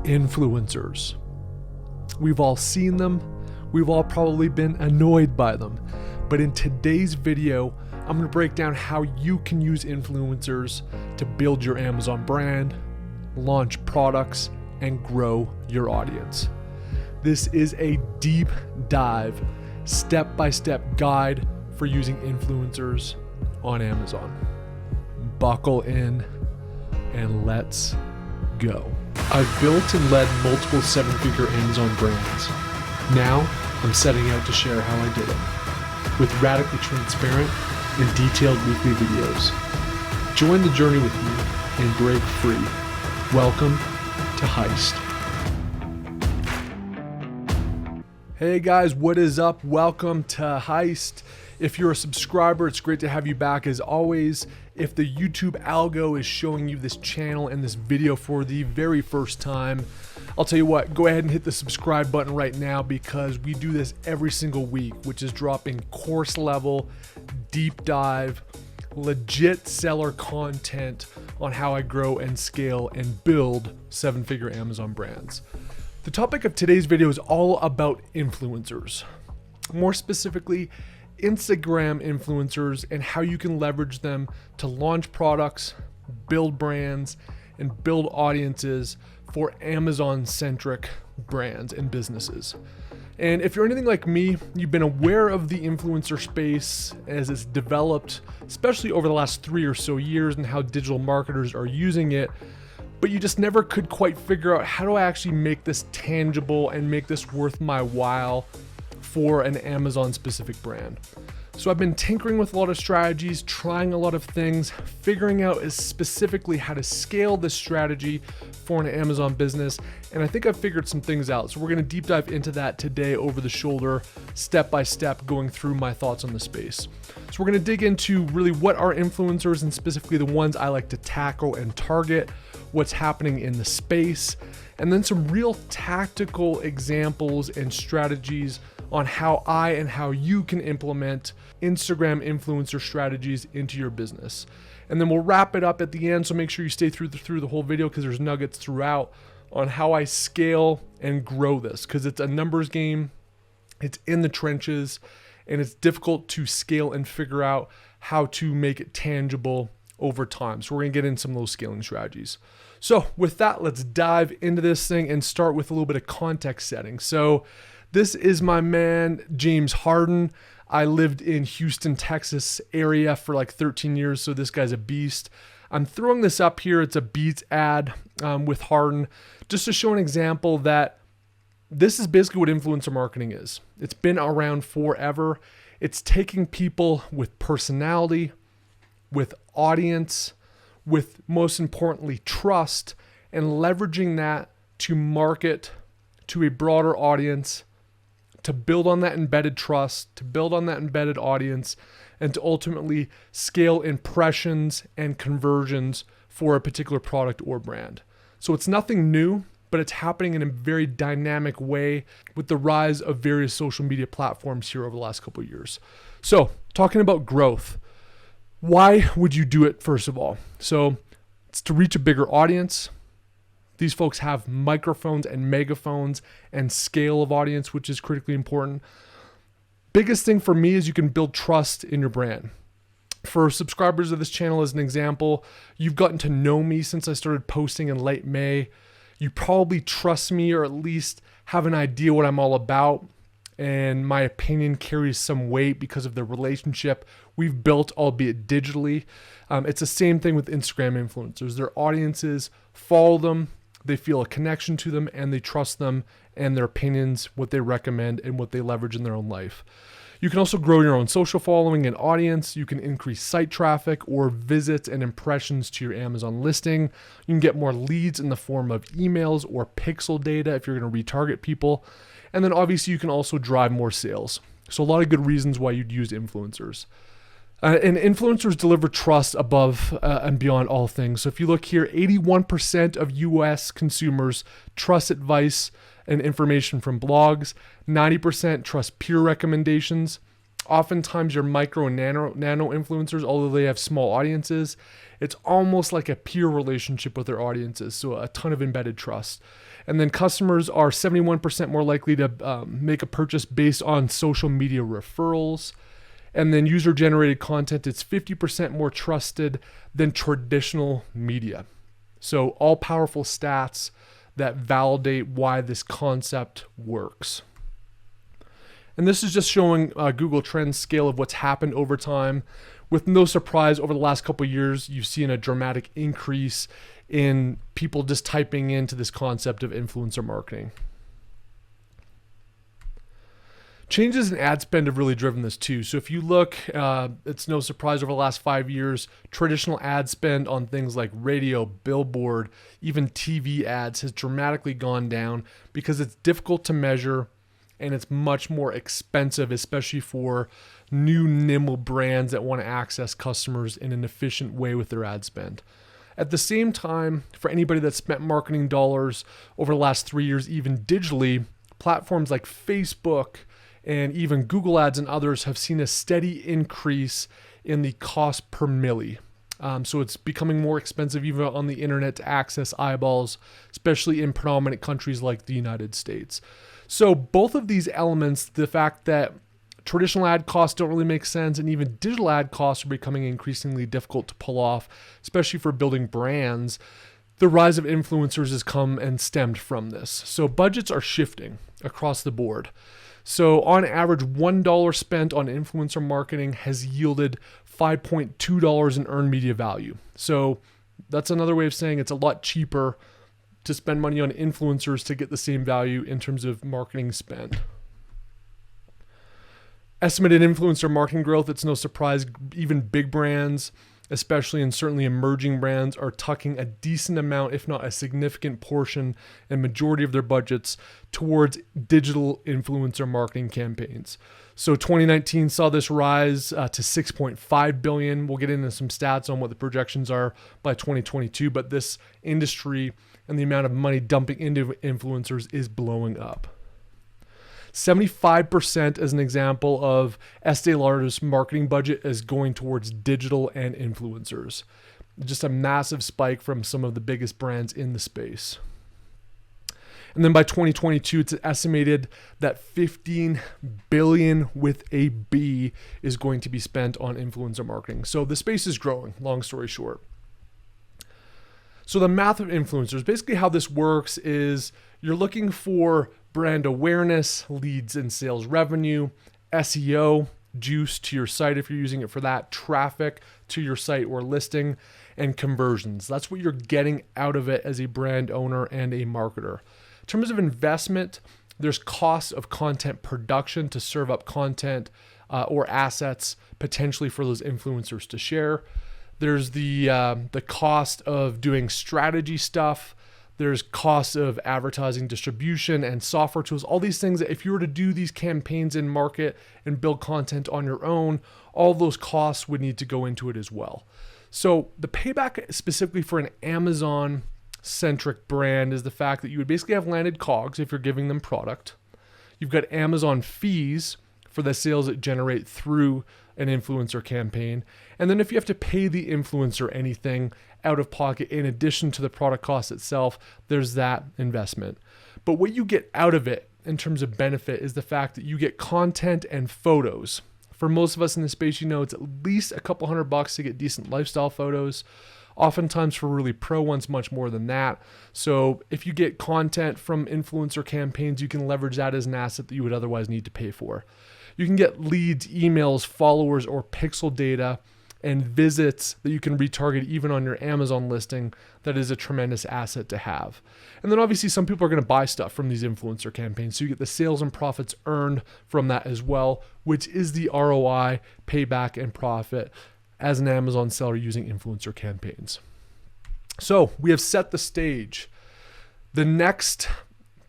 Influencers. We've all seen them. We've all probably been annoyed by them. But in today's video, I'm going to break down how you can use influencers to build your Amazon brand, launch products, and grow your audience. This is a deep dive, step-by-step guide for using influencers on Amazon. Buckle in and let's go. I've built and led multiple seven-figure Amazon brands. Now, I'm setting out to share how I did it, with radically transparent and detailed weekly videos. Join the journey with me and break free. Welcome to Heist. Hey guys, what is up? Welcome to Heist. If you're a subscriber, it's great to have you back as always. If the YouTube algo is showing you this channel and this video for the very first time, I'll tell you what, go ahead and hit the subscribe button right now because we do this every single week, which is dropping course level, deep dive, legit seller content on how I grow and scale and build seven-figure Amazon brands. The topic of today's video is all about influencers. More specifically, Instagram influencers and how you can leverage them to launch products, build brands, and build audiences for Amazon-centric brands and businesses. And if you're anything like me, you've been aware of the influencer space as it's developed, especially over the last 3 or so years, and how digital marketers are using it, but you just never could quite figure out how do I actually make this tangible and make this worth my while for an Amazon specific brand. So I've been tinkering with a lot of strategies, trying a lot of things, figuring out specifically how to scale this strategy for an Amazon business. And I think I've figured some things out. So we're going to deep dive into that today over the shoulder, step by step, going through my thoughts on the space. So we're going to dig into really what are influencers and specifically the ones I like to tackle and target, what's happening in the space, and then some real tactical examples and strategies on how I and how you can implement Instagram influencer strategies into your business. And then we'll wrap it up at the end, so make sure you stay through the whole video because there's nuggets throughout on how I scale and grow this, because it's a numbers game, it's in the trenches, and it's difficult to scale and figure out how to make it tangible over time. So we're gonna get into some of those scaling strategies. So with that, let's dive into this thing and start with a little bit of context setting. So this is my man, James Harden. I lived in Houston, Texas area for like 13 years, so this guy's a beast. I'm throwing this up here. It's a Beats ad with Harden, just to show an example that this is basically what influencer marketing is. It's been around forever. It's taking people with personality, with audience, with most importantly, trust, and leveraging that to market to a broader audience, to build on that embedded trust, to build on that embedded audience, and to ultimately scale impressions and conversions for a particular product or brand. So it's nothing new, but it's happening in a very dynamic way with the rise of various social media platforms here over the last couple of years. So talking about growth, why would you do it first of all? So it's to reach a bigger audience. These folks have microphones and megaphones and scale of audience, which is critically important. Biggest thing for me is you can build trust in your brand. For subscribers of this channel, as an example, you've gotten to know me since I started posting in late May. You probably trust me or at least have an idea what I'm all about. And my opinion carries some weight because of the relationship we've built, albeit digitally. It's the same thing with Instagram influencers. Their audiences follow them, they feel a connection to them, and they trust them and their opinions, what they recommend, and what they leverage in their own life. You can also grow your own social following and audience. You can increase site traffic or visits and impressions to your Amazon listing. You can get more leads in the form of emails or pixel data if you're going to retarget people. And then obviously you can also drive more sales. So a lot of good reasons why you'd use influencers. And influencers deliver trust above and beyond all things. So if you look here, 81% of US consumers trust advice and information from blogs. 90% trust peer recommendations. Oftentimes your micro and nano influencers, although they have small audiences, it's almost like a peer relationship with their audiences. So a ton of embedded trust. And then customers are 71% more likely to make a purchase based on social media referrals. And then user-generated content, it's 50% more trusted than traditional media. So all powerful stats that validate why this concept works. And this is just showing Google Trends scale of what's happened over time. With no surprise, over the last couple of years, you've seen a dramatic increase in people just typing into this concept of influencer marketing. Changes in ad spend have really driven this too. So if you look, it's no surprise over the last 5 years, traditional ad spend on things like radio, billboard, even TV ads has dramatically gone down because it's difficult to measure and it's much more expensive, especially for new nimble brands that want to access customers in an efficient way with their ad spend. At the same time, for anybody that spent marketing dollars over the last 3 years, even digitally, platforms like Facebook and even Google Ads and others have seen a steady increase in the cost per milli. So it's becoming more expensive even on the internet to access eyeballs, especially in predominant countries like the United States. So both of these elements, the fact that traditional ad costs don't really make sense and even digital ad costs are becoming increasingly difficult to pull off, especially for building brands, the rise of influencers has come and stemmed from this. So budgets are shifting across the board. So on average, $1 spent on influencer marketing has yielded $5.2 in earned media value. So that's another way of saying it's a lot cheaper to spend money on influencers to get the same value in terms of marketing spend. Estimated influencer marketing growth, it's no surprise, even big brands, especially and certainly emerging brands, are tucking a decent amount, if not a significant portion and majority of their budgets towards digital influencer marketing campaigns. So 2019 saw this rise to $6.5 billion. We'll get into some stats on what the projections are by 2022, but this industry and the amount of money dumping into influencers is blowing up. 75% as an example of Estee Lauder's marketing budget is going towards digital and influencers. Just a massive spike from some of the biggest brands in the space. And then by 2022, it's estimated that $15 billion with a B is going to be spent on influencer marketing. So the space is growing, long story short. So the math of influencers, basically how this works is you're looking for brand awareness, leads and sales revenue, SEO, juice to your site if you're using it for that, traffic to your site or listing, and conversions. That's what you're getting out of it as a brand owner and a marketer. In terms of investment, there's costs of content production to serve up content or assets potentially for those influencers to share. There's the cost of doing strategy stuff. There's costs of advertising, distribution, and software tools. All these things that if you were to do these campaigns in market and build content on your own, all those costs would need to go into it as well. So the payback specifically for an Amazon-centric brand is the fact that you would basically have landed COGS if you're giving them product. You've got Amazon fees for the sales that generate through an influencer campaign. And then if you have to pay the influencer anything out of pocket in addition to the product cost itself, there's that investment. But what you get out of it in terms of benefit is the fact that you get content and photos. For most of us in the space, you know, it's at least a couple $100 to get decent lifestyle photos. Oftentimes for really pro ones, much more than that. So if you get content from influencer campaigns, you can leverage that as an asset that you would otherwise need to pay for. You can get leads, emails, followers, or pixel data and visits that you can retarget even on your Amazon listing. That is a tremendous asset to have. And then obviously some people are going to buy stuff from these influencer campaigns. So you get the sales and profits earned from that as well, which is the ROI, payback, and profit as an Amazon seller using influencer campaigns. So we have set the stage. The next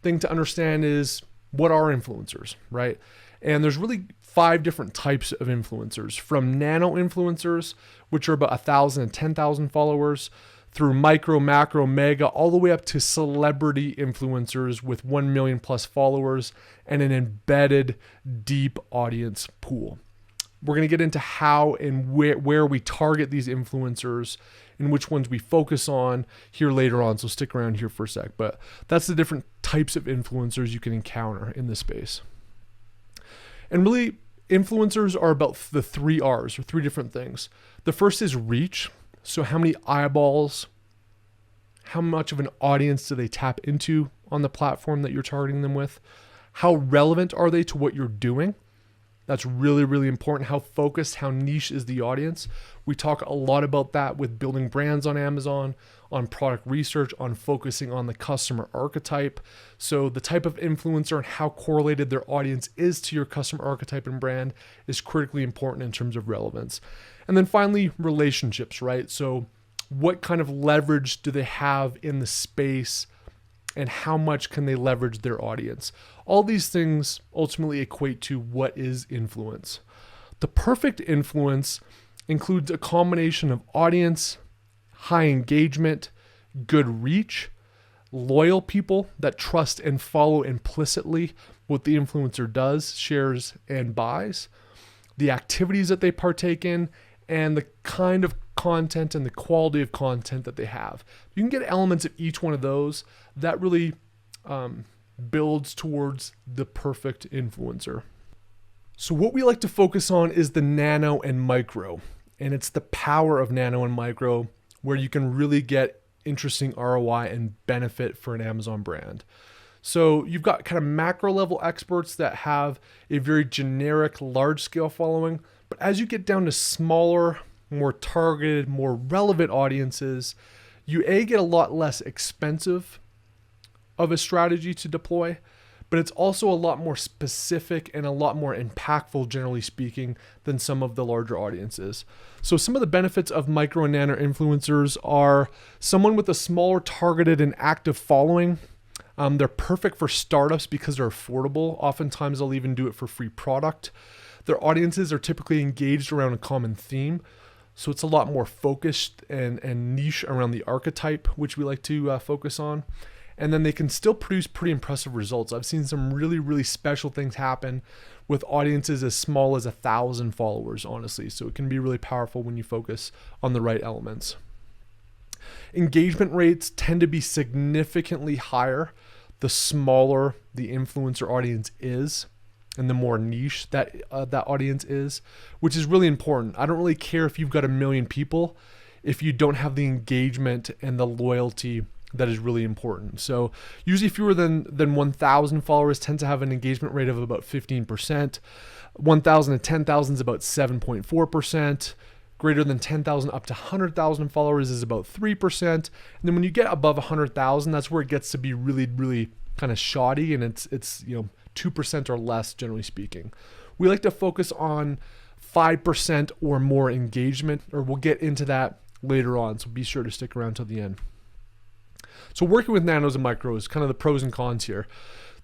thing to understand is what are influencers, right? And there's really 5 different types of influencers, from nano influencers, which are about 1,000 and 10,000 followers, through micro, macro, mega, all the way up to celebrity influencers with 1 million plus followers and an embedded deep audience pool. We're going to get into how and where we target these influencers and which ones we focus on here later on. So stick around here for a sec. But that's the different types of influencers you can encounter in this space. And really, influencers are about the 3 R's, or 3 different things. The first is reach. So how many eyeballs, how much of an audience do they tap into on the platform that you're targeting them with? How relevant are they to what you're doing? That's really, really important. How focused, how niche is the audience? We talk a lot about that with building brands on Amazon, on product research, on focusing on the customer archetype. So the type of influencer and how correlated their audience is to your customer archetype and brand is critically important in terms of relevance. And then finally, relationships, right? So what kind of leverage do they have in the space, and how much can they leverage their audience? All these things ultimately equate to what is influence. The perfect influence includes a combination of audience, high engagement, good reach, loyal people that trust and follow implicitly what the influencer does, shares, and buys, the activities that they partake in, and the kind of content and the quality of content that they have. You can get elements of each one of those. That really builds towards the perfect influencer. So what we like to focus on is the nano and micro, and it's the power of nano and micro where you can really get interesting ROI and benefit for an Amazon brand. So you've got kind of macro level experts that have a very generic large scale following, but as you get down to smaller, more targeted, more relevant audiences, you get a lot less expensive of a strategy to deploy, but it's also a lot more specific and a lot more impactful, generally speaking, than some of the larger audiences. So some of the benefits of micro and nano influencers are someone with a smaller targeted and active following. They're perfect for startups because they're affordable. Oftentimes they'll even do it for free product. Their audiences are typically engaged around a common theme. So it's a lot more focused and niche around the archetype, which we like to focus on. And then they can still produce pretty impressive results. I've seen some really, really special things happen with audiences as small as 1,000 followers, honestly. So it can be really powerful when you focus on the right elements. Engagement rates tend to be significantly higher the smaller the influencer audience is, and the more niche that audience is, which is really important. I don't really care if you've got 1 million people if you don't have the engagement and the loyalty that is really important. So usually fewer than 1,000 followers tend to have an engagement rate of about 15%. 1,000 to 10,000 is about 7.4%. Greater than 10,000 up to 100,000 followers is about 3%. And then when you get above 100,000, that's where it gets to be really, really kind of shoddy, and it's 2% or less, generally speaking. We like to focus on 5% or more engagement, or we'll get into that later on, so be sure to stick around till the end. So working with nanos and micros, kind of the pros and cons here.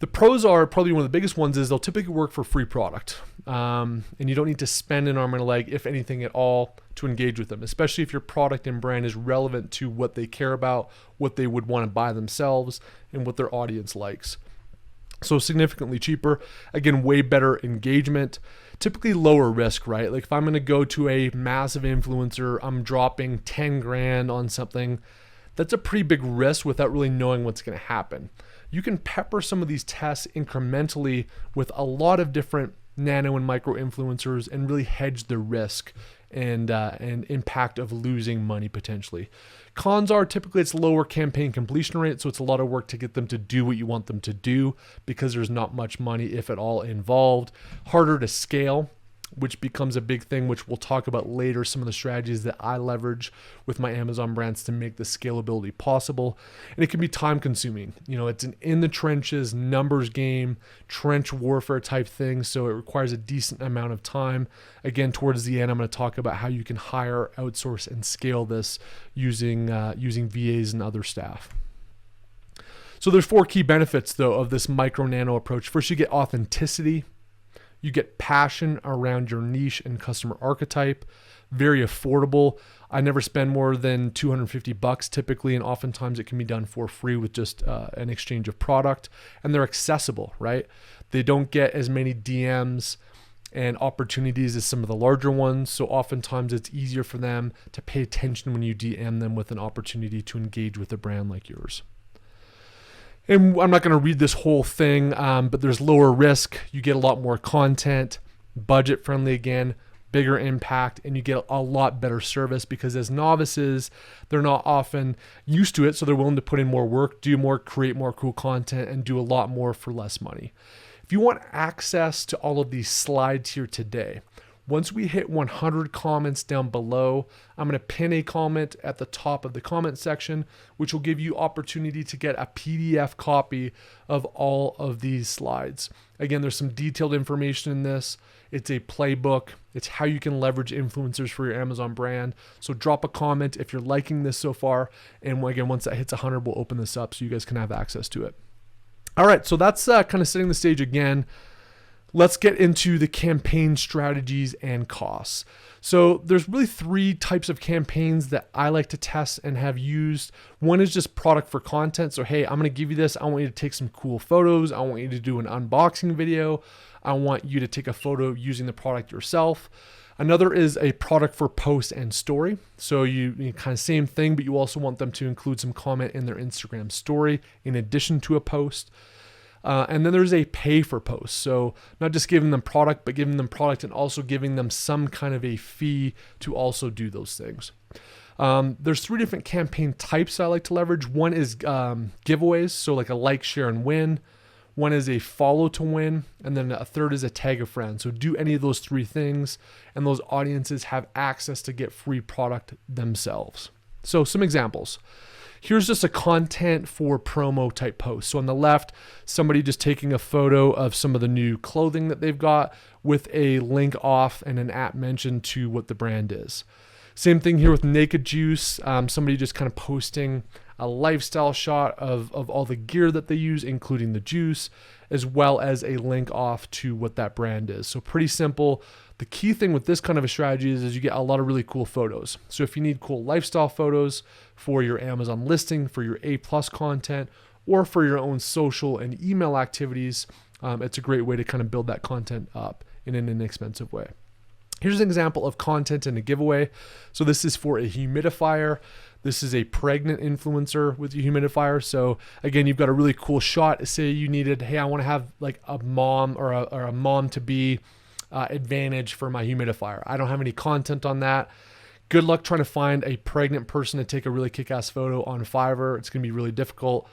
The pros are probably one of the biggest ones is they'll typically work for free product. And you don't need to spend an arm and a leg, if anything at all, to engage with them, especially if your product and brand is relevant to what they care about, what they would want to buy themselves, and what their audience likes. So significantly cheaper, again, way better engagement, typically lower risk, right? Like if I'm going to go to a massive influencer, I'm dropping 10 grand on something, that's a pretty big risk without really knowing what's going to happen. You can pepper some of these tests incrementally with a lot of different nano and micro influencers and really hedge the risk and impact of losing money potentially. Cons are typically it's lower campaign completion rate, so it's a lot of work to get them to do what you want them to do because there's not much money, if at all, involved. Harder to scale, which becomes a big thing, which we'll talk about later, some of the strategies that I leverage with my Amazon brands to make the scalability possible. And it can be time consuming. It's an in the trenches numbers game, trench warfare type thing. So it requires a decent amount of time. Again, towards the end, I'm going to talk about how you can hire, outsource, and scale this using VAs and other staff. So there's 4 key benefits though of this micro nano approach. First, you get authenticity. You get passion around your niche and customer archetype. Very affordable. I never spend more than $250 typically, and oftentimes it can be done for free with just an exchange of product. And they're accessible, right? They don't get as many DMs and opportunities is some of the larger ones. So oftentimes it's easier for them to pay attention when you DM them with an opportunity to engage with a brand like yours. And I'm not going to read this whole thing, but there's lower risk. You get a lot more content, budget friendly again, bigger impact, and you get a lot better service because as novices, they're not often used to it. So they're willing to put in more work, do more, create more cool content, and do a lot more for less money. If you want access to all of these slides here today, once we hit 100 comments down below, I'm going to pin a comment at the top of the comment section, which will give you opportunity to get a PDF copy of all of these slides. Again, there's some detailed information in this. It's a playbook. It's how you can leverage influencers for your Amazon brand. So drop a comment if you're liking this so far. And again, once that hits 100, we'll open this up so you guys can have access to it. All right, so that's kind of setting the stage again. Let's get into the campaign strategies and costs. So there's really 3 types of campaigns that I like to test and have used. One is just product for content. So, hey, I'm going to give you this. I want you to take some cool photos. I want you to do an unboxing video. I want you to take a photo using the product yourself. Another is a product for post and story. So you kind of same thing, but you also want them to include some comment in their Instagram story in addition to a post. And then there's a pay for post. So not just giving them product, but giving them product and also giving them some kind of a fee to also do those things. There's 3 different campaign types I like to leverage. One is giveaways. So like a like, share, and win. One is a follow to win. And then a third is a tag a friend. So do any of those 3 things and those audiences have access to get free product themselves. So some examples. Here's just a content for promo type post. So on the left, somebody just taking a photo of some of the new clothing that they've got with a link off and an at mention to what the brand is. Same thing here with Naked Juice. Somebody just kind of posting a lifestyle shot of all the gear that they use, including the juice, as well as a link off to what that brand is. So pretty simple. The key thing with this kind of a strategy is you get a lot of really cool photos. So if you need cool lifestyle photos for your Amazon listing, for your A+ content, or for your own social and email activities, it's a great way to kind of build that content up in an inexpensive way. Here's an example of content in a giveaway. So this is for a humidifier. This is a pregnant influencer with a humidifier. So again, you've got a really cool shot. Say you needed, hey, I want to have like a mom or a mom to be advantage for my humidifier. I don't have any content on that. Good luck trying to find a pregnant person to take a really kick-ass photo on Fiverr. It's going to be really difficult.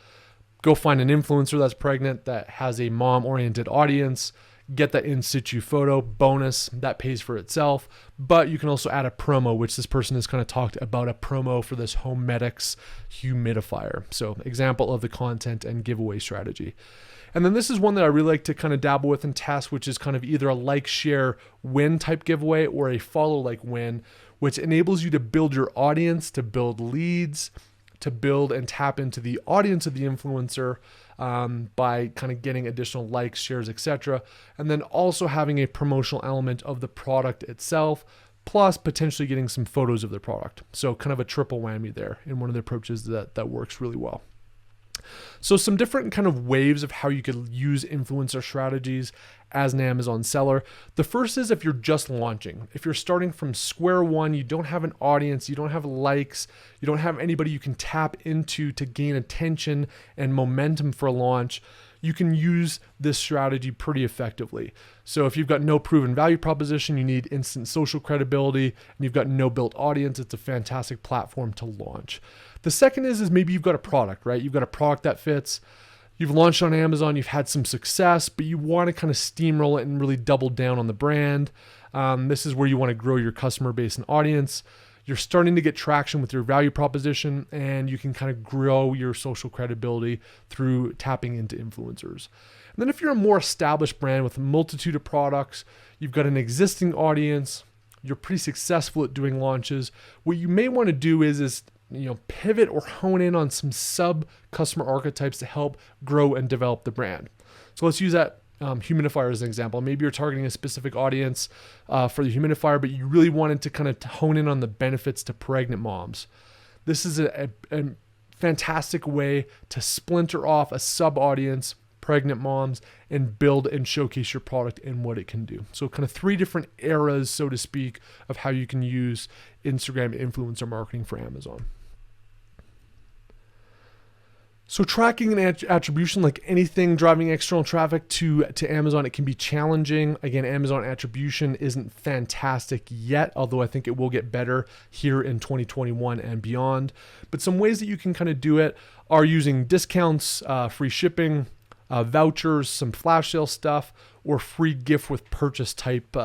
Go find an influencer that's pregnant that has a mom-oriented audience. Get that in situ photo. Bonus, that pays for itself. But you can also add a promo, which this person has kind of talked about, a promo for this Homedics humidifier. So example of the content and giveaway strategy. And then this is one that I really like to kind of dabble with and test, which is kind of either a like, share, win type giveaway or a follow, like, win, which enables you to build your audience, to build leads, to build and tap into the audience of the influencer by kind of getting additional likes, shares, etc. And then also having a promotional element of the product itself, plus potentially getting some photos of the product. So kind of a triple whammy there in one of the approaches that works really well. So some different kind of waves of how you could use influencer strategies as an Amazon seller. The first is if you're just launching. If you're starting from square one, you don't have an audience, you don't have likes, you don't have anybody you can tap into to gain attention and momentum for a launch, you can use this strategy pretty effectively. So if you've got no proven value proposition, you need instant social credibility, and you've got no built audience, it's a fantastic platform to launch. The second is maybe you've got a product, right? You've got a product that fits. You've launched on Amazon, you've had some success, but you want to kind of steamroll it and really double down on the brand. This is where you want to grow your customer base and audience. You're starting to get traction with your value proposition, and you can kind of grow your social credibility through tapping into influencers. And then if you're a more established brand with a multitude of products, you've got an existing audience, you're pretty successful at doing launches, what you may want to do is pivot or hone in on some sub customer archetypes to help grow and develop the brand. So let's use that humidifier as an example. Maybe you're targeting a specific audience for the humidifier, but you really wanted to kind of hone in on the benefits to pregnant moms. This is a fantastic way to splinter off a sub audience, pregnant moms, and build and showcase your product and what it can do. So kind of 3 different eras, so to speak, of how you can use Instagram influencer marketing for Amazon. So tracking and attribution, like anything driving external traffic to Amazon, it can be challenging. Again, Amazon attribution isn't fantastic yet, although I think it will get better here in 2021 and beyond. But some ways that you can kind of do it are using discounts, free shipping, vouchers, some flash sale stuff, or free gift with purchase type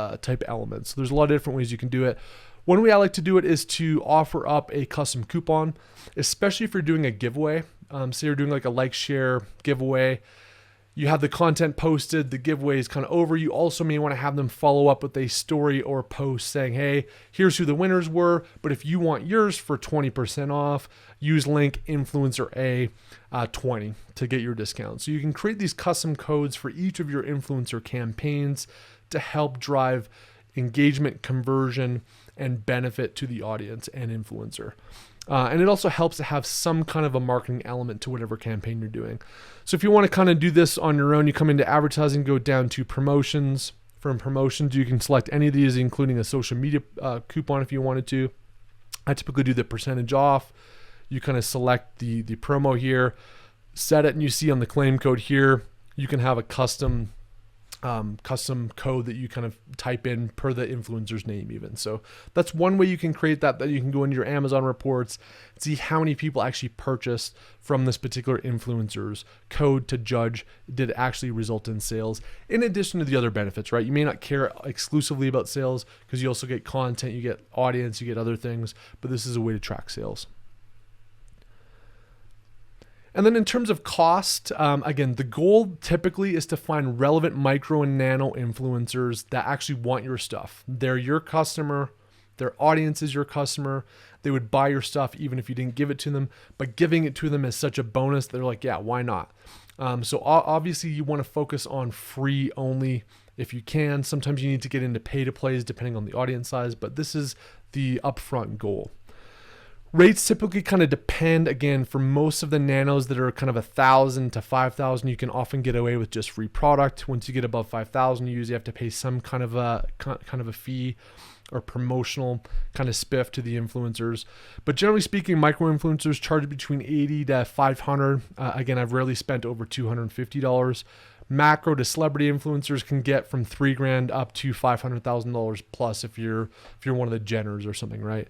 elements. So there's a lot of different ways you can do it. One way I like to do it is to offer up a custom coupon, especially if you're doing a giveaway. Say you're doing like a like share giveaway. You have the content posted, the giveaway is kind of over. You also may want to have them follow up with a story or post saying, hey, here's who the winners were, but if you want yours for 20% off, use link influencer A 20 to get your discount. So you can create these custom codes for each of your influencer campaigns to help drive engagement, conversion, and benefit to the audience and influencer. And it also helps to have some kind of a marketing element to whatever campaign you're doing. So if you want to kind of do this on your own, you come into advertising, go down to promotions. From promotions, you can select any of these, including a social media coupon if you wanted to. I typically do the percentage off. You kind of select the promo here, set it, and you see on the claim code here, you can have a custom code that you kind of type in per the influencer's name even. So that's one way you can create that you can go into your Amazon reports, see how many people actually purchased from this particular influencer's code to judge did it actually result in sales, in addition to the other benefits, right? You may not care exclusively about sales because you also get content, you get audience, you get other things, but this is a way to track sales. And then in terms of cost, again, the goal typically is to find relevant micro and nano influencers that actually want your stuff. They're your customer, their audience is your customer. They would buy your stuff even if you didn't give it to them, but giving it to them is such a bonus. They're like, yeah, why not? So obviously you want to focus on free only if you can. Sometimes you need to get into pay to plays depending on the audience size, but this is the upfront goal. Rates typically kind of depend, again, for most of the nanos that are kind of 1,000 to 5,000, you can often get away with just free product. Once you get above 5,000, you usually have to pay some kind of a fee or promotional kind of spiff to the influencers. But generally speaking, micro influencers charge between 80 to 500. Again, I've rarely spent over $250. Macro to celebrity influencers can get from $3,000 up to $500,000 plus if you're one of the Jenners or something, right?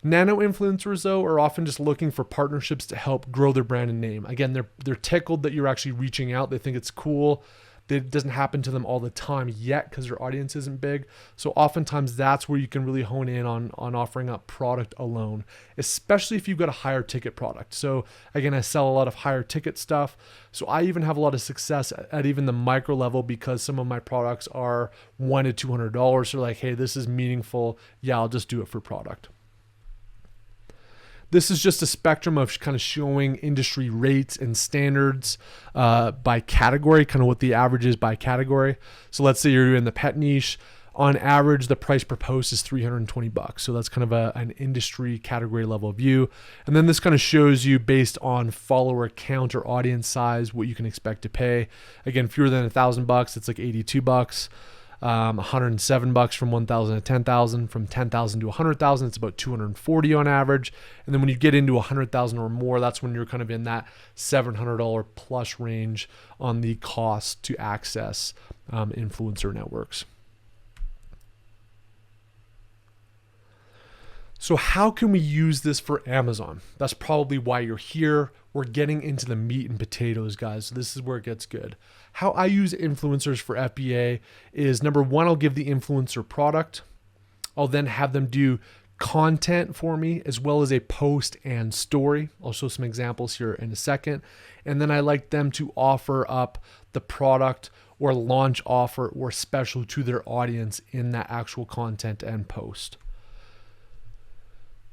Nano influencers, though, are often just looking for partnerships to help grow their brand and name. Again, they're tickled that you're actually reaching out. They think it's cool. It doesn't happen to them all the time yet because their audience isn't big. So oftentimes that's where you can really hone in on offering up product alone, especially if you've got a higher ticket product. So again, I sell a lot of higher ticket stuff. So I even have a lot of success at even the micro level because some of my products are $100 to $200. So like, hey, this is meaningful. Yeah, I'll just do it for product. This is just a spectrum of kind of showing industry rates and standards by category, kind of what the average is by category. So let's say you're in the pet niche. On average, the price per post is $320. So that's kind of an industry category level view. And then this kind of shows you based on follower count or audience size, what you can expect to pay. Again, fewer than $1,000, it's like $82. $107 from 1,000 to 10,000. From 10,000 to 100,000, it's about 240 on average. And then when you get into 100,000 or more, that's when you're kind of in that $700 plus range on the cost to access influencer networks. So how can we use this for Amazon? That's probably why you're here. We're getting into the meat and potatoes, guys. So this is where it gets good. How I use influencers for FBA is, number one, I'll give the influencer product. I'll then have them do content for me as well as a post and story. I'll show some examples here in a second. And then I like them to offer up the product or launch offer or special to their audience in that actual content and post.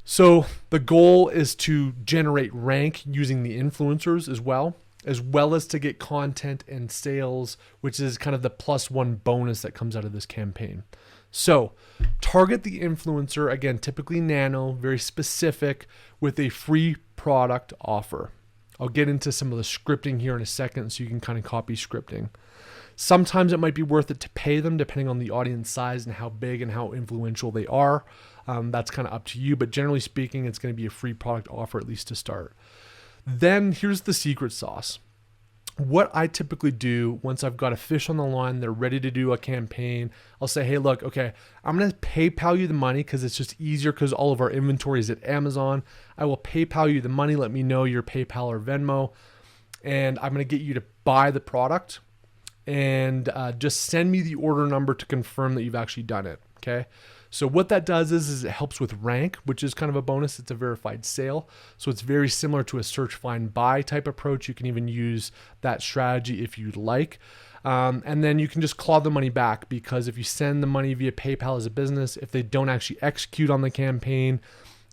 So the goal is to generate rank using the influencers as well as to get content and sales, which is kind of the +1 bonus that comes out of this campaign. So target the influencer, again, typically nano, very specific, with a free product offer. I'll get into some of the scripting here in a second so you can kind of copy scripting. Sometimes it might be worth it to pay them depending on the audience size and how big and how influential they are. That's kind of up to you, but generally speaking, it's going to be a free product offer, at least to start. Then here's the secret sauce. What I typically do once I've got a fish on the line, they're ready to do a campaign, I'll say, hey, look, okay, I'm going to PayPal you the money because it's just easier because all of our inventory is at Amazon. I will PayPal you the money. Let me know your PayPal or Venmo, and I'm going to get you to buy the product and just send me the order number to confirm that you've actually done it, okay? So what that does is it helps with rank, which is kind of a bonus. It's a verified sale. So it's very similar to a search, find, buy type approach. You can even use that strategy if you'd like. And then you can just claw the money back, because if you send the money via PayPal as a business, if they don't actually execute on the campaign,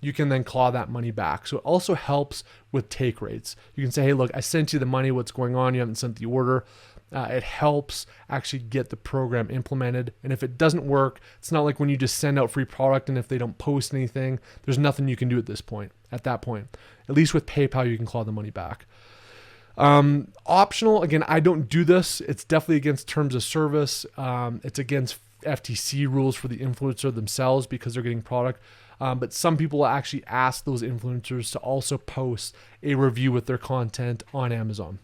you can then claw that money back. So it also helps with take rates. You can say, hey, look, I sent you the money. What's going on? You haven't sent the order. It helps actually get the program implemented. And if it doesn't work, it's not like when you just send out free product and if they don't post anything, there's nothing you can do at that point. At least with PayPal, you can claw the money back. Optional, again, I don't do this. It's definitely against terms of service. It's against FTC rules for the influencer themselves because they're getting product. But some people actually ask those influencers to also post a review with their content on Amazon.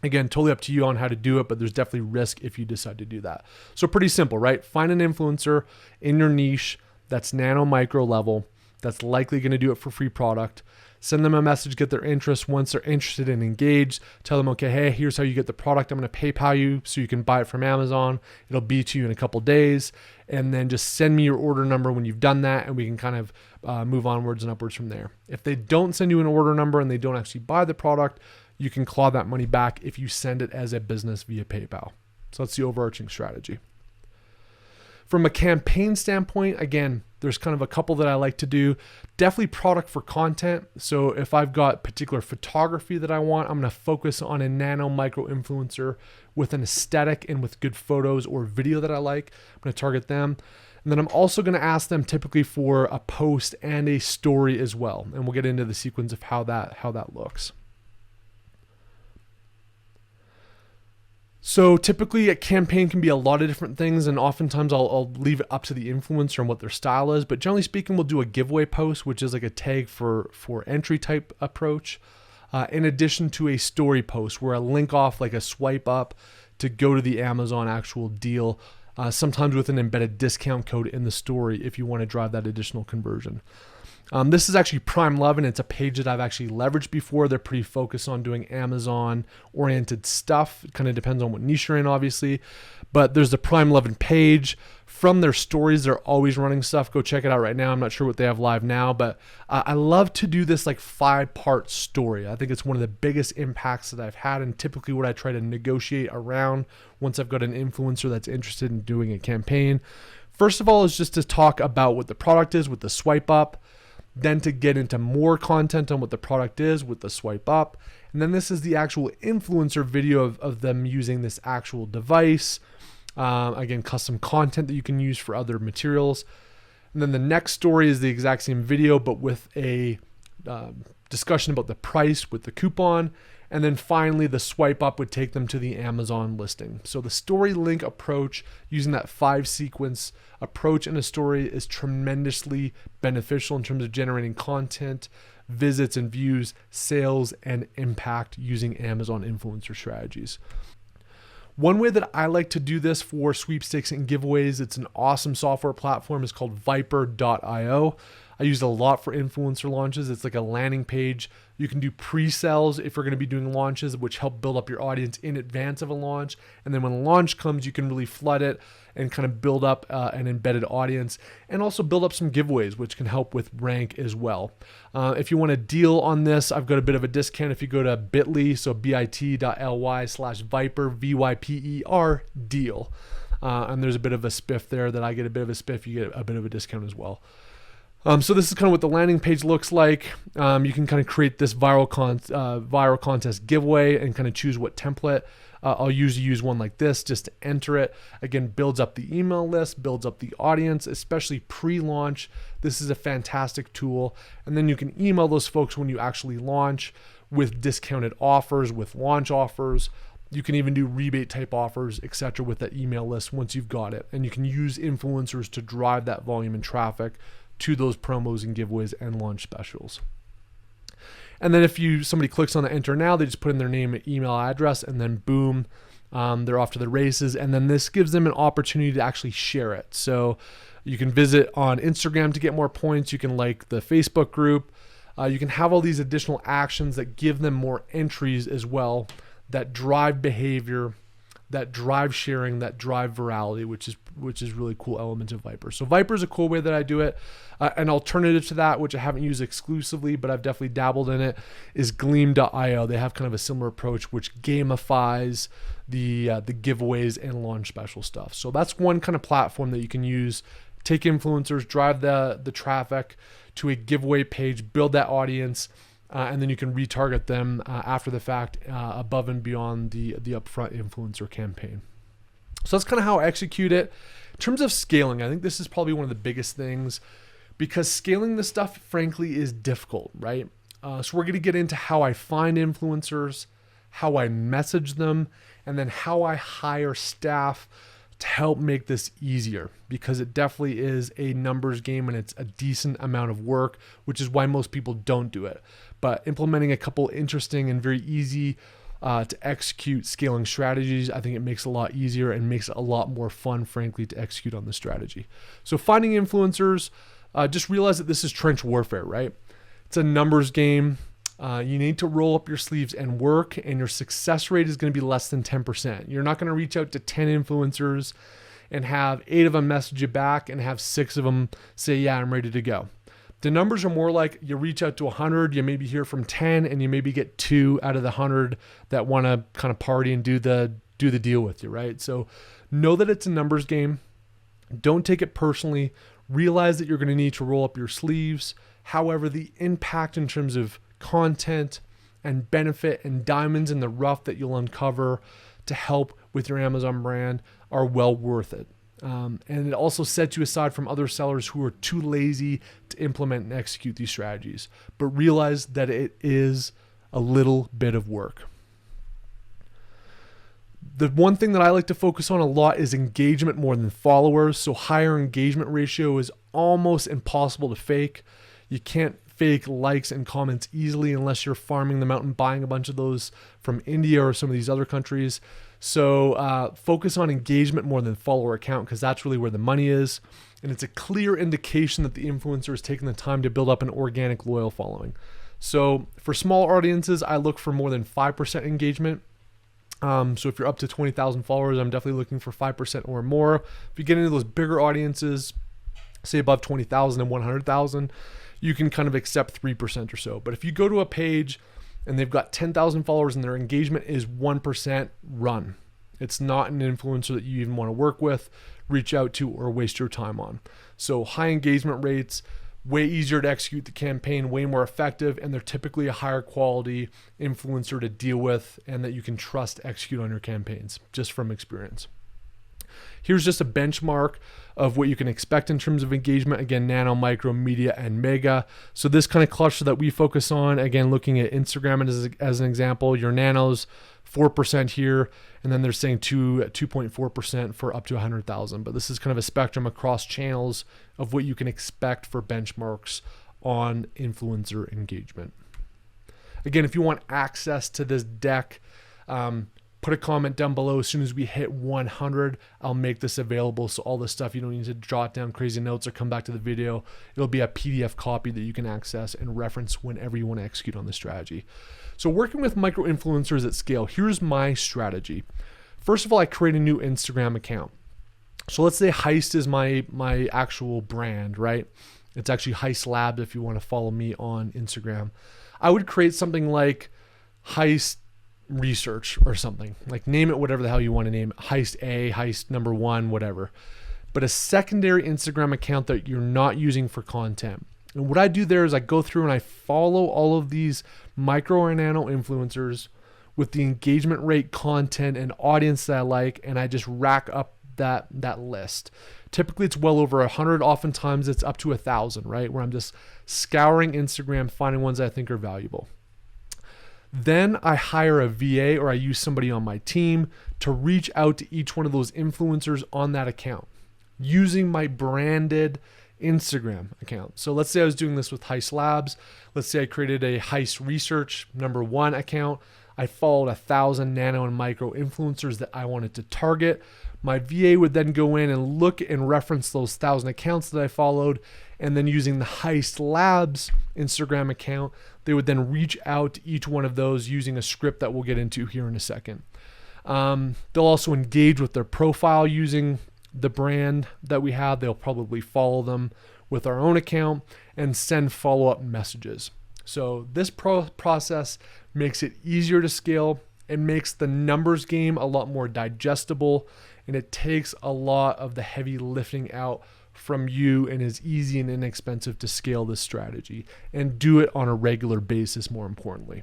Again, totally up to you on how to do it, but there's definitely risk if you decide to do that. So pretty simple, right? Find an influencer in your niche that's nano micro level, that's likely going to do it for free product. Send them a message, get their interest. Once they're interested and engaged, tell them, okay, hey, here's how you get the product. I'm going to PayPal you so you can buy it from Amazon. It'll be to you in a couple days. And then just send me your order number when you've done that, and we can kind of move onwards and upwards from there. If they don't send you an order number and they don't actually buy the product, you can claw that money back if you send it as a business via PayPal. So that's the overarching strategy. From a campaign standpoint, again, there's kind of a couple that I like to do. Definitely product for content. So if I've got particular photography that I want, I'm going to focus on a nano micro influencer with an aesthetic and with good photos or video that I like. I'm going to target them. And then I'm also going to ask them typically for a post and a story as well. And we'll get into the sequence of how that looks. So typically a campaign can be a lot of different things, and oftentimes I'll leave it up to the influencer and what their style is. But generally speaking, we'll do a giveaway post, which is like a tag for entry type approach, in addition to a story post where I link off like a swipe up to go to the Amazon actual deal, sometimes with an embedded discount code in the story if you want to drive that additional conversion. This is actually Prime Love, and it's a page that I've actually leveraged before. They're pretty focused on doing Amazon-oriented stuff. It kind of depends on what niche you're in, obviously. But there's the Prime Love page. From their stories, they're always running stuff. Go check it out right now. I'm not sure what they have live now, but I love to do this like 5-part story. I think it's one of the biggest impacts that I've had, and typically what I try to negotiate around once I've got an influencer that's interested in doing a campaign. First of all is just to talk about what the product is with the swipe up. Then to get into more content on what the product is with the swipe up. And then this is the actual influencer video of them using this actual device. Again, custom content that you can use for other materials. And then the next story is the exact same video, but with a discussion about the price with the coupon. And then finally, the swipe up would take them to the Amazon listing. So the story link approach, using that 5-sequence approach in a story, is tremendously beneficial in terms of generating content, visits and views, sales, and impact using Amazon influencer strategies. One way that I like to do this for sweepstakes and giveaways, it's an awesome software platform, is called VYPER.io. I use it a lot for influencer launches. It's like a landing page. You can do pre-sales if you're going to be doing launches, which help build up your audience in advance of a launch. And then when a launch comes, you can really flood it and kind of build up an embedded audience, and also build up some giveaways, which can help with rank as well. If you want a deal on this, I've got a bit of a discount if you go to bit.ly, so bit.ly/VYPER, VYPER deal. And there's a bit of a spiff there that I get a bit of a spiff. You get a bit of a discount as well. So this is kind of what the landing page looks like. You can kind of create this viral contest giveaway and kind of choose what template. I'll usually use one like this just to enter it. Again, builds up the email list, builds up the audience, especially pre-launch. This is a fantastic tool. And then you can email those folks when you actually launch with discounted offers, with launch offers. You can even do rebate type offers, etc. with that email list once you've got it. And you can use influencers to drive that volume and traffic to those promos and giveaways and launch specials. And then if somebody clicks on the enter now, they just put in their name and email address, and then boom, they're off to the races. And then this gives them an opportunity to actually share it. So you can visit on Instagram to get more points. You can like the Facebook group. You can have all these additional actions that give them more entries as well, that drive behavior, that drive sharing, that drive virality, which is really cool element of VYPER. So VYPER is a cool way that I do it. An alternative to that, which I haven't used exclusively, but I've definitely dabbled in it, is Gleam.io. They have kind of a similar approach, which gamifies the giveaways and launch special stuff. So that's one kind of platform that you can use. Take influencers, drive the traffic to a giveaway page, build that audience, and then you can retarget them after the fact, above and beyond the upfront influencer campaign. So that's kind of how I execute it. In terms of scaling, I think this is probably one of the biggest things, because scaling this stuff, frankly, is difficult, right? So we're going to get into how I find influencers, how I message them, and then how I hire staff to help make this easier, because it definitely is a numbers game and it's a decent amount of work, which is why most people don't do it. But implementing a couple interesting and very easy to execute scaling strategies, I think it makes it a lot easier and makes it a lot more fun, frankly, to execute on the strategy. So finding influencers, just realize that this is trench warfare, right? It's a numbers game. You need to roll up your sleeves and work, and your success rate is going to be less than 10%. You're not going to reach out to 10 influencers and have 8 of them message you back and have 6 of them say, yeah, I'm ready to go. The numbers are more like you reach out to 100, you maybe hear from 10, and you maybe get 2 out of the 100 that want to kind of party and do the deal with you, right? So know that it's a numbers game. Don't take it personally. Realize that you're going to need to roll up your sleeves. However, the impact in terms of content and benefit and diamonds in the rough that you'll uncover to help with your Amazon brand are well worth it. And it also sets you aside from other sellers who are too lazy to implement and execute these strategies. But realize that it is a little bit of work. The one thing that I like to focus on a lot is engagement more than followers. So higher engagement ratio is almost impossible to fake. You can't fake likes and comments easily unless you're farming them out and buying a bunch of those from India or some of these other countries. So focus on engagement more than follower count, because that's really where the money is. And it's a clear indication that the influencer is taking the time to build up an organic loyal following. So for small audiences, I look for more than 5% engagement. So if you're up to 20,000 followers, I'm definitely looking for 5% or more. If you get into those bigger audiences, say above 20,000 and 100,000, you can kind of accept 3% or so. But if you go to a page and they've got 10,000 followers and their engagement is 1%, run. It's not an influencer that you even want to work with, reach out to, or waste your time on. So high engagement rates, way easier to execute the campaign, way more effective, and they're typically a higher quality influencer to deal with and that you can trust to execute on your campaigns, just from experience. Here's just a benchmark of what you can expect in terms of engagement. Again, nano, micro, media, and mega. So this kind of cluster that we focus on, again, looking at Instagram as an example, your nanos, 4% here, and then they're saying 2.4% for up to 100,000. But this is kind of a spectrum across channels of what you can expect for benchmarks on influencer engagement. Again, if you want access to this deck, put a comment down below. As soon as we hit 100, I'll make this available. So all this stuff, you don't need to jot down crazy notes or come back to the video. It'll be a PDF copy that you can access and reference whenever you want to execute on the strategy. So working with micro influencers at scale, here's my strategy. First of all, I create a new Instagram account. So let's say Heist is my actual brand, right? It's actually Heist Labs if you want to follow me on Instagram. I would create something like Heist Research or something, like name it whatever the hell you want to name it. Heist A, Heist number 1, whatever. But a secondary Instagram account that you're not using for content. And what I do there is I go through and I follow all of these micro or nano influencers with the engagement rate, content, and audience that I like, and I just rack up that list. Typically it's well over 100. Oftentimes it's up to 1,000, right? Where I'm just scouring Instagram, finding ones that I think are valuable. Then I hire a VA or I use somebody on my team to reach out to each one of those influencers on that account using my branded Instagram account. So let's say I was doing this with Heist Labs. Let's say I created a Heist Research #1 account. I followed 1,000 nano and micro influencers that I wanted to target. My VA would then go in and look and reference those 1,000 accounts that I followed. And then using the Heist Labs Instagram account, they would then reach out to each one of those using a script that we'll get into here in a second. They'll also engage with their profile using the brand that we have. They'll probably follow them with our own account and send follow-up messages. So this process makes it easier to scale. It makes the numbers game a lot more digestible, and it takes a lot of the heavy lifting out from you, and is easy and inexpensive to scale this strategy and do it on a regular basis, more importantly.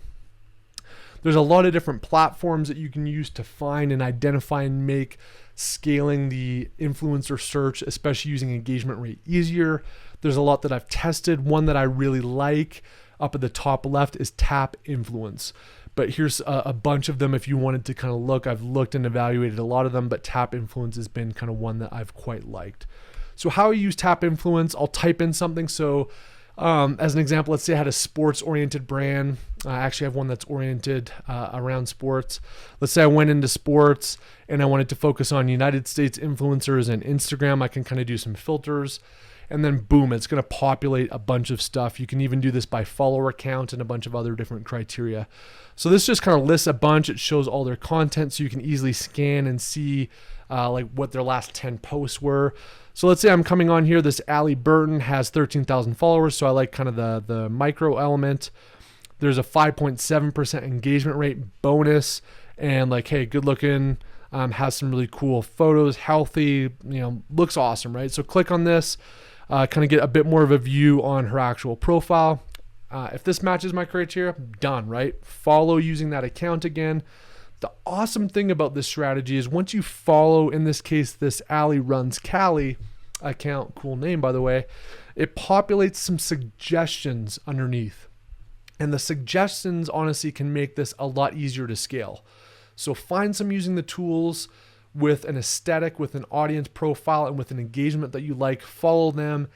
There's a lot of different platforms that you can use to find and identify and make scaling the influencer search, especially using engagement rate, easier. There's a lot that I've tested. One that I really like up at the top left is Tap Influence. But here's a bunch of them if you wanted to kind of look. I've looked and evaluated a lot of them, but Tap Influence has been kind of one that I've quite liked. So how I use Tap Influence, I'll type in something. So as an example, let's say I had a sports-oriented brand. I actually have one that's oriented around sports. Let's say I went into sports and I wanted to focus on United States influencers and Instagram. I can kind of do some filters. And then boom, it's going to populate a bunch of stuff. You can even do this by follower count and a bunch of other different criteria. So this just kind of lists a bunch. It shows all their content so you can easily scan and see like what their last 10 posts were. So let's say I'm coming on here. This Allie Burton has 13,000 followers. So I like kind of the micro element. There's a 5.7% engagement rate bonus, and like, hey, good looking, has some really cool photos, healthy, looks awesome, right? So click on this. Kind of get a bit more of a view on her actual profile. If this matches my criteria, done, right? Follow using that account again. The awesome thing about this strategy is once you follow, in this case, this Allie Runs Cali account, cool name, by the way, it populates some suggestions underneath. And the suggestions honestly can make this a lot easier to scale. So find some using the tools with an aesthetic, with an audience profile, and with an engagement that you like. Follow them.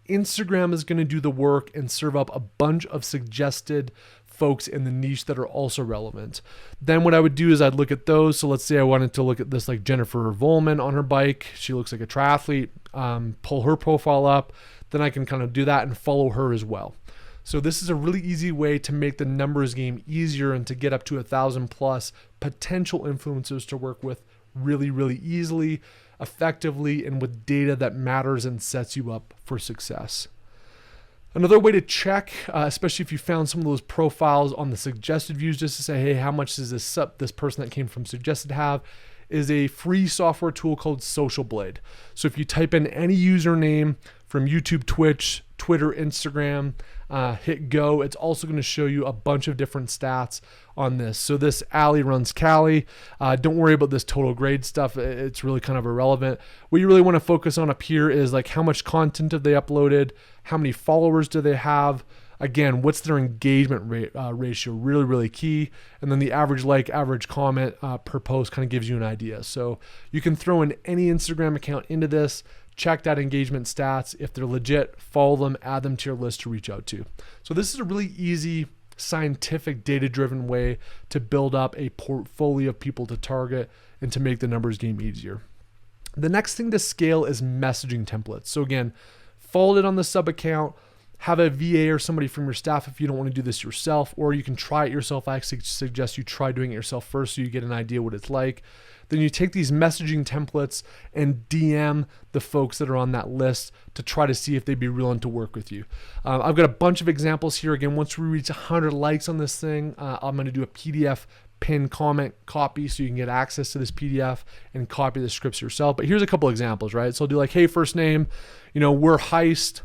Instagram is going to do the work and serve up a bunch of suggested folks in the niche that are also relevant. Then what I would do is I'd look at those. So let's say I wanted to look at this like Jennifer Volman on her bike. She looks like a triathlete. Pull her profile up. Then I can kind of do that and follow her as well. So this is a really easy way to make the numbers game easier and to get up to 1,000 plus potential influencers to work with really, really easily, effectively, and with data that matters and sets you up for success. Another way to check, especially if you found some of those profiles on the suggested views, just to say, hey, how much does this person that came from suggested have, is a free software tool called Social Blade. So if you type in any username from YouTube, Twitch, Twitter, Instagram, hit go, it's also going to show you a bunch of different stats on this. So this Allie Runs Cali, don't worry about this total grade stuff. It's really kind of irrelevant. What you really want to focus on up here is like how much content have they uploaded, how many followers do they have, again, what's their engagement ratio, really, really key. And then the average like, average comment per post kind of gives you an idea. So you can throw in any Instagram account into this, check that engagement stats. If they're legit, follow them, add them to your list to reach out to. So this is a really easy, scientific, data-driven way to build up a portfolio of people to target and to make the numbers game easier. The next thing to scale is messaging templates. So again, follow it on the sub account, have a VA or somebody from your staff if you don't want to do this yourself, or you can try it yourself. I actually suggest you try doing it yourself first so you get an idea what it's like. Then you take these messaging templates and DM the folks that are on that list to try to see if they'd be willing to work with you. I've got a bunch of examples here. Again, once we reach 100 likes on this thing, I'm going to do a PDF pin comment copy so you can get access to this PDF and copy the scripts yourself. But here's a couple examples, right? So I'll do like, hey, first name, we're Heist.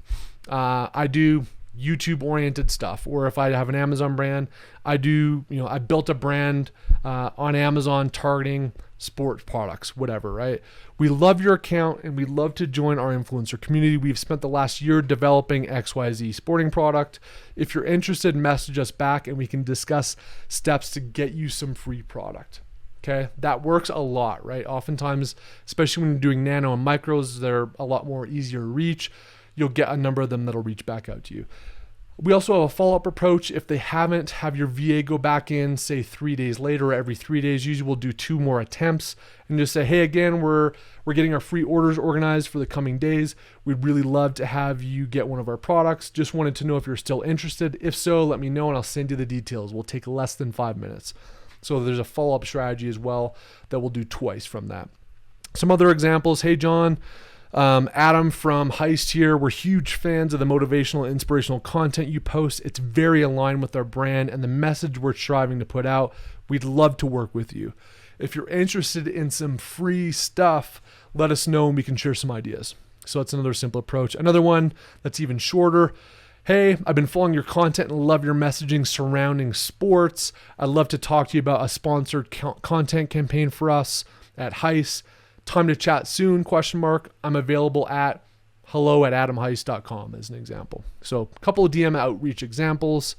I do YouTube oriented stuff. Or if I have an Amazon brand, I do, I built a brand on Amazon targeting sports products, whatever, right? We love your account and we'd love to join our influencer community. We've spent the last year developing XYZ sporting product. If you're interested, message us back and we can discuss steps to get you some free product. Okay, that works a lot, right? Oftentimes, especially when you're doing nano and micros, they're a lot more easier to reach. You'll get a number of them that'll reach back out to you. We also have a follow-up approach. If they haven't, have your VA go back in, say 3 days later, or every 3 days. Usually we'll do 2 more attempts and just say, hey, again, we're getting our free orders organized for the coming days. We'd really love to have you get one of our products. Just wanted to know if you're still interested. If so, let me know and I'll send you the details. We'll take less than 5 minutes. So there's a follow-up strategy as well that we'll do twice from that. Some other examples. Hey, John. Adam from Heist here. We're huge fans of the motivational and inspirational content you post. It's very aligned with our brand and the message we're striving to put out. We'd love to work with you. If you're interested in some free stuff, let us know and we can share some ideas. So that's another simple approach. Another one that's even shorter. Hey, I've been following your content and love your messaging surrounding sports. I'd love to talk to you about a sponsored content campaign for us at Heist. Time to chat soon, ? I'm available at hello@adamheist.com as an example. So a couple of DM outreach examples.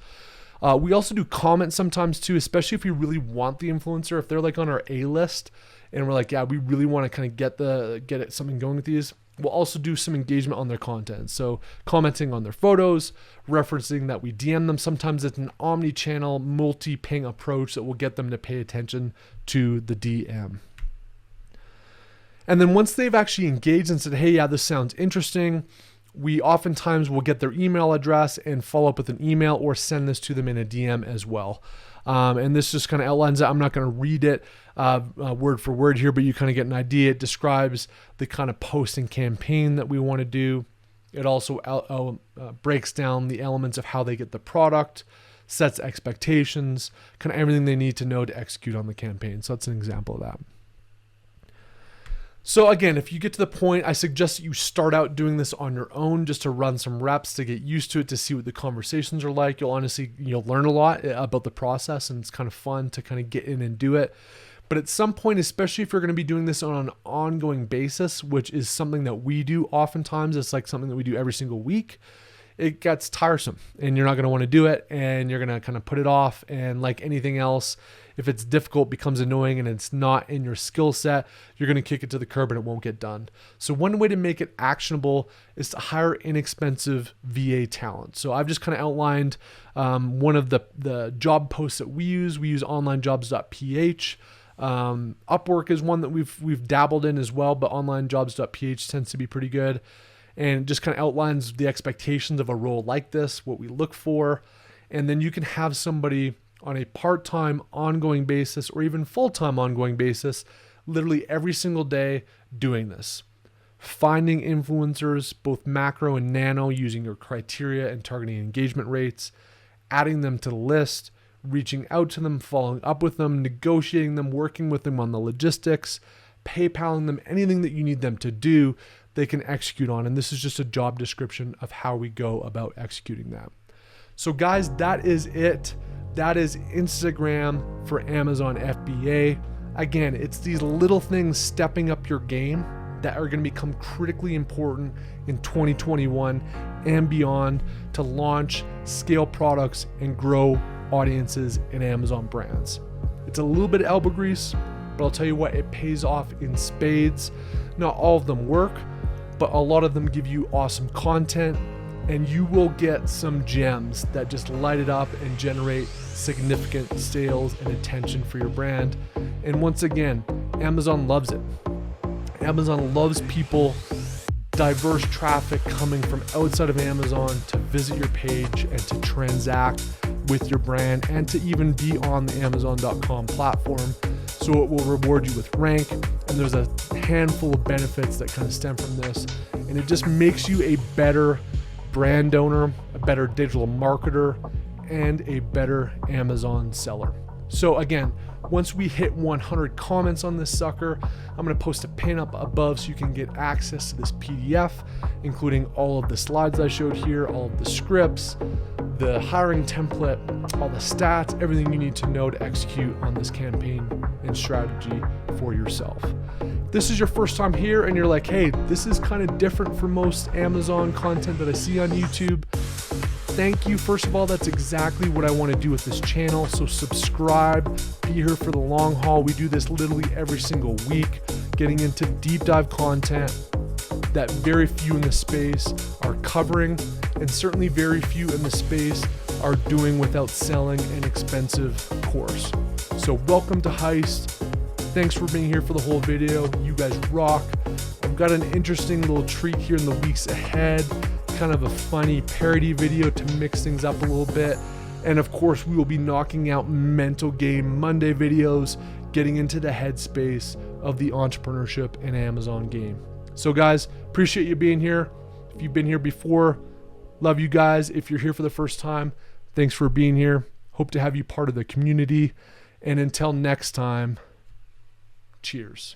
We also do comments sometimes too, especially if we really want the influencer. If they're like on our A list and we're like, yeah, we really want to kind of get something going with these. We'll also do some engagement on their content. So commenting on their photos, referencing that we DM them. Sometimes it's an omni-channel, multi-ping approach that will get them to pay attention to the DM. And then once they've actually engaged and said, hey, yeah, this sounds interesting, we oftentimes will get their email address and follow up with an email or send this to them in a DM as well. And this just kind of outlines it. I'm not going to read it word for word here, but you kind of get an idea. It describes the kind of posting campaign that we want to do. It also breaks down the elements of how they get the product, sets expectations, kind of everything they need to know to execute on the campaign. So that's an example of that. So again, if you get to the point, I suggest that you start out doing this on your own just to run some reps to get used to it, to see what the conversations are like. You'll learn a lot about the process and it's kind of fun to kind of get in and do it. But at some point, especially if you're going to be doing this on an ongoing basis, which is something that we do oftentimes, it's like something that we do every single week, it gets tiresome and you're not going to want to do it and you're going to kind of put it off. And like anything else, if it's difficult, becomes annoying and it's not in your skill set, you're going to kick it to the curb and it won't get done. So one way to make it actionable is to hire inexpensive VA talent. So I've just kind of outlined one of the job posts that we use. We use onlinejobs.ph. Upwork is one that we've dabbled in as well, but onlinejobs.ph tends to be pretty good. And just kind of outlines the expectations of a role like this, what we look for. And then you can have somebody on a part-time ongoing basis or even full-time ongoing basis, literally every single day doing this. Finding influencers, both macro and nano, using your criteria and targeting engagement rates, adding them to the list, reaching out to them, following up with them, negotiating them, working with them on the logistics, PayPaling them, anything that you need them to do, they can execute on. And this is just a job description of how we go about executing that. So guys, that is it. That is Instagram for Amazon FBA. Again, it's these little things stepping up your game that are going to become critically important in 2021 and beyond to launch, scale products, and grow audiences in Amazon brands. It's a little bit of elbow grease, but I'll tell you what, it pays off in spades. Not all of them work, but a lot of them give you awesome content, and you will get some gems that just light it up and generate significant sales and attention for your brand. And once again, Amazon loves it. Amazon loves people, diverse traffic coming from outside of Amazon to visit your page and to transact with your brand and to even be on the Amazon.com platform. So it will reward you with rank, and there's a handful of benefits that kind of stem from this. And it just makes you a better brand owner, a better digital marketer, and a better Amazon seller. So again, once we hit 100 comments on this sucker, I'm going to post a pin up above so you can get access to this PDF, including all of the slides I showed here, all of the scripts, the hiring template, all the stats, everything you need to know to execute on this campaign and strategy for yourself. If this is your first time here and you're like, hey, this is kind of different from most Amazon content that I see on YouTube, thank you. First of all, that's exactly what I want to do with this channel. So subscribe, be here for the long haul. We do this literally every single week, getting into deep dive content that very few in the space are covering, and certainly very few in the space are doing without selling an expensive course. So welcome to Heist. Thanks for being here for the whole video. You guys rock. I've got an interesting little treat here in the weeks ahead, kind of a funny parody video to mix things up a little bit. And of course, we will be knocking out Mental Game Monday videos, getting into the headspace of the entrepreneurship and Amazon game. So guys, appreciate you being here. If you've been here before, love you guys. If you're here for the first time, thanks for being here. Hope to have you part of the community. And until next time, cheers.